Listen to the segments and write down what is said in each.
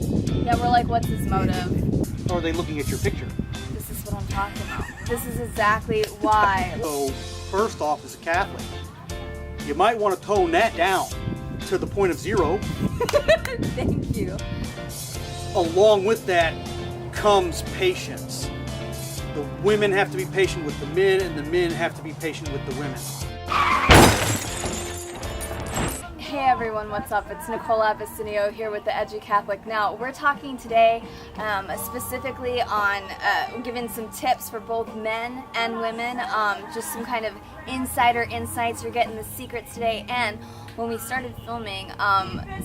Yeah, we're like, what's his motive? Or are they looking at your picture? This is what I'm talking about. This is exactly why. So, first off, as a Catholic, you might want to tone that down to the point of 0. Thank you. Along with that comes patience. The women have to be patient with the men, and the men have to be patient with the women. Hey everyone, what's up? It's Nicole Abisinio here with the Edgy Catholic. Now, we're talking today specifically on giving some tips for both men and women, just some kind of insider insights. You're getting the secrets today, and when we started filming,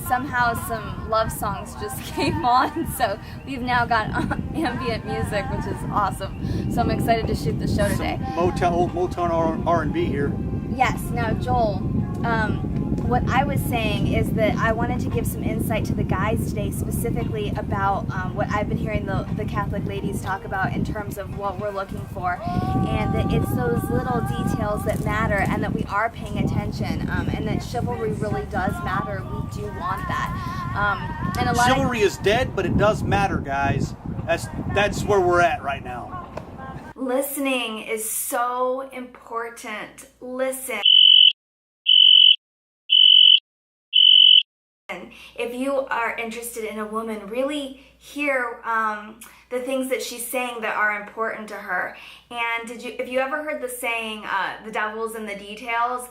somehow some love songs just came on, so we've now got ambient music, which is awesome. So I'm excited to shoot the show today. Some old Motown R&B here. Yes. Now, Joel, what I was saying is that I wanted to give some insight to the guys today, specifically about what I've been hearing the Catholic ladies talk about in terms of what we're looking for, and that it's those little details that matter, and that we are paying attention, and that chivalry really does matter. We do want that. And a lot Chivalry is dead, but it does matter, guys. That's where we're at right now. Listening is so important. Listen. If you are interested in a woman, really hear the things that she's saying that are important to her. And if you ever heard the saying, the devil's in the details,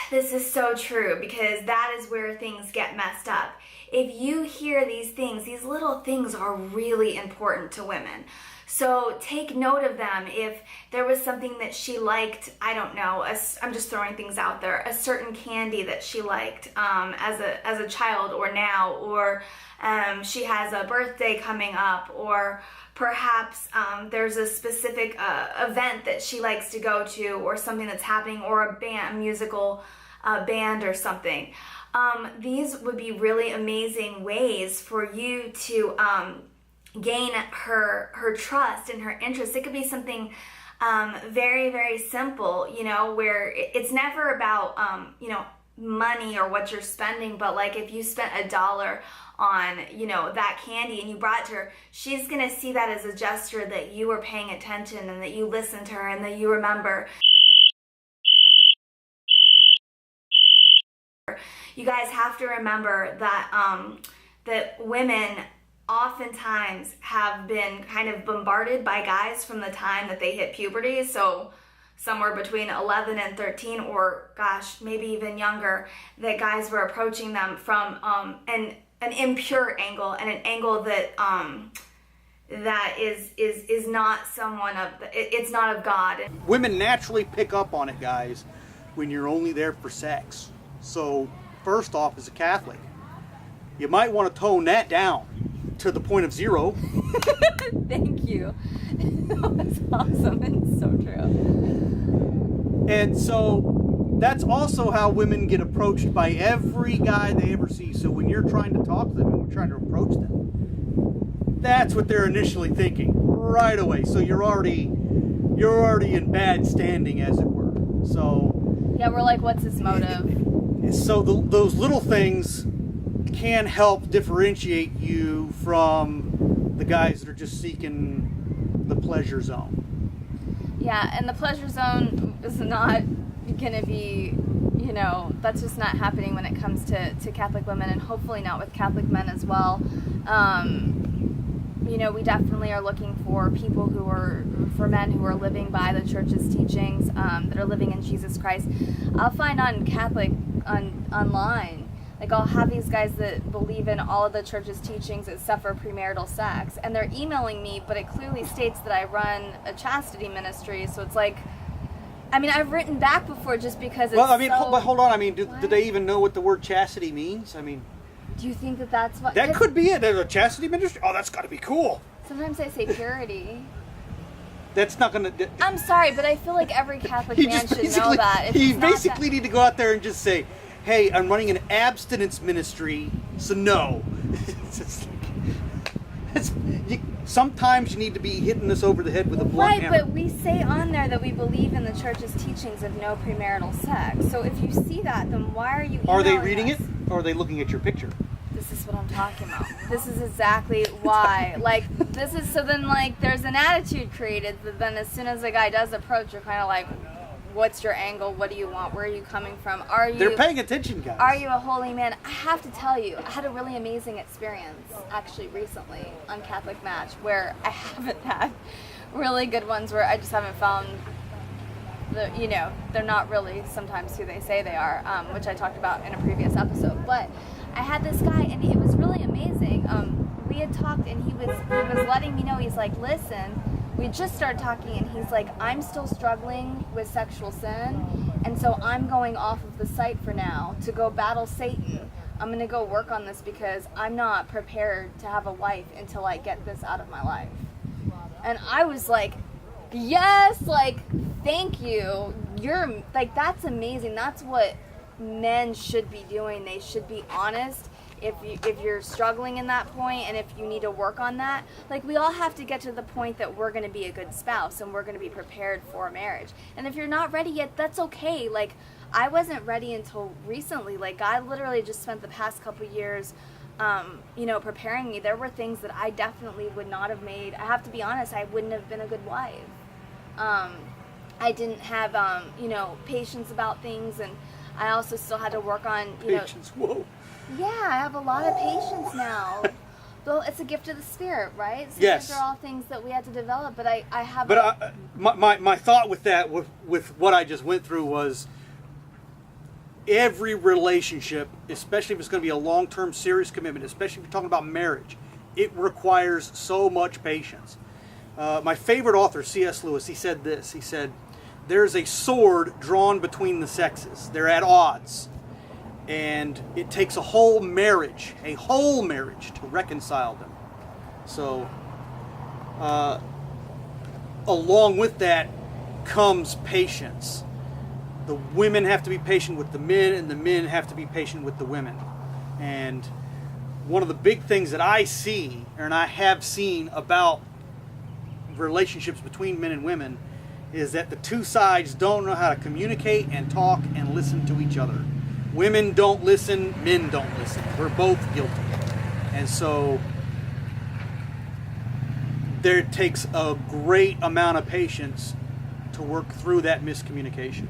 this is so true, because that is where things get messed up. If you hear these things, these little things are really important to women. So take note of them. If there was something that she liked, I don't know, I'm just throwing things out there, a certain candy that she liked as a child or now, or she has a birthday coming up, or perhaps there's a specific event that she likes to go to, or something that's happening, or a musical band or something. These would be really amazing ways for you to gain her trust and her interest. It could be something very, very simple, where it's never about money or what you're spending, but like if you spent $1 on that candy and you brought it to her, she's gonna see that as a gesture that you were paying attention and that you listened to her and that you remember. You guys have to remember that that women oftentimes have been kind of bombarded by guys from the time that they hit puberty, so somewhere between 11 and 13, or gosh, maybe even younger, that guys were approaching them from an impure angle, and an angle that that is not it's not of God. Women naturally pick up on it, guys, when you're only there for sex. So first off, as a Catholic, you might want to tone that down to the point of 0. Thank you. That's awesome. It's so true. And so that's also how women get approached by every guy they ever see. So when you're trying to talk to them and we're trying to approach them, that's what they're initially thinking right away. So you're already in bad standing, as it were. So yeah, we're like, what's his motive? So those little things can help differentiate you from the guys that are just seeking the pleasure zone. Yeah, and the pleasure zone is not going to be, that's just not happening when it comes to Catholic women, and hopefully not with Catholic men as well. We definitely are looking for for men who are living by the church's teachings, that are living in Jesus Christ. I'll find on Catholic online, like I'll have these guys that believe in all of the church's teachings except for premarital sex, and they're emailing me, but it clearly states that I run a chastity ministry, so it's like, I've written back before just because it's but hold on, do they even know what the word chastity means? Do you think that that's what... That could be it, a chastity ministry? Oh, that's got to be cool. Sometimes I say purity. That's not going to... I'm sorry, but I feel like every Catholic man should know that. You basically need to go out there and just say, hey, I'm running an abstinence ministry, so no. Sometimes you need to be hitting this over the head with a blunt hammer. Right, but we say on there that we believe in the church's teachings of no premarital sex. So if you see that, then why are you emailing Are they reading us? it, or are they looking at your picture? This is what I'm talking about. This is exactly why. Like, this is, so then, like, there's an attitude created that then as soon as a guy does approach, you're kind of like, what's your angle? What do you want? Where are you coming from? They're paying attention, guys. Are you a holy man? I have to tell you, I had a really amazing experience, actually, recently on Catholic Match, where I haven't had really good ones, where I just haven't found they're not really sometimes who they say they are, which I talked about in a previous episode. But I had this guy, and it was really amazing. We had talked, and he was letting me know, he's like, listen, we just started talking, and he's like, I'm still struggling with sexual sin, and so I'm going off of the site for now to go battle Satan. I'm going to go work on this because I'm not prepared to have a wife until I get this out of my life. And I was like, yes, like, thank you. You're, like, that's amazing. That's what men should be doing. They should be honest. If you're struggling in that point, and if you need to work on that, like, we all have to get to the point that we're going to be a good spouse and we're going to be prepared for marriage. And if you're not ready yet, that's okay. Like, I wasn't ready until recently. Like, I literally just spent the past couple years preparing me. There were things that I definitely would not have made. I have to be honest, I wouldn't have been a good wife. I didn't have, patience about things, and I also still had to work on, Patience, whoa. Yeah, I have a lot of patience now. Well, it's a gift of the Spirit, right? So yes. These are all things that we had to develop, but I have... But my thought with that, with what I just went through, was every relationship, especially if it's going to be a long-term serious commitment, especially if you're talking about marriage, it requires so much patience. My favorite author, C.S. Lewis, he said this. He said, there's a sword drawn between the sexes. They're at odds. And it takes a whole marriage to reconcile them. So, along with that comes patience. The women have to be patient with the men, and the men have to be patient with the women. And one of the big things that I see, and I have seen about relationships between men and women, is that the two sides don't know how to communicate and talk and listen to each other. Women don't listen, men don't listen. We're both guilty. And so there takes a great amount of patience to work through that miscommunication.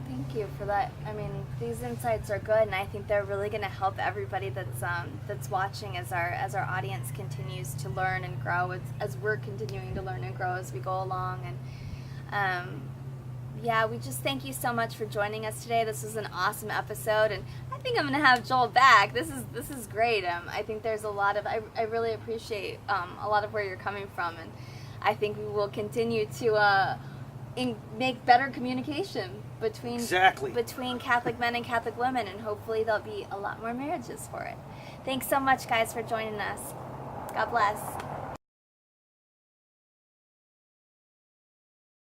Thank you for that. I mean, these insights are good, and I think they're really going to help everybody that's watching as our audience continues to learn and grow, as we're continuing to learn and grow as we go along. And yeah, we just thank you so much for joining us today. This was an awesome episode, and I think I'm going to have Joel back. This is great. I think there's a lot of, I really appreciate a lot of where you're coming from, and I think we will continue to make better communication between Catholic men and Catholic women, and hopefully there'll be a lot more marriages for it. Thanks so much, guys, for joining us. God bless.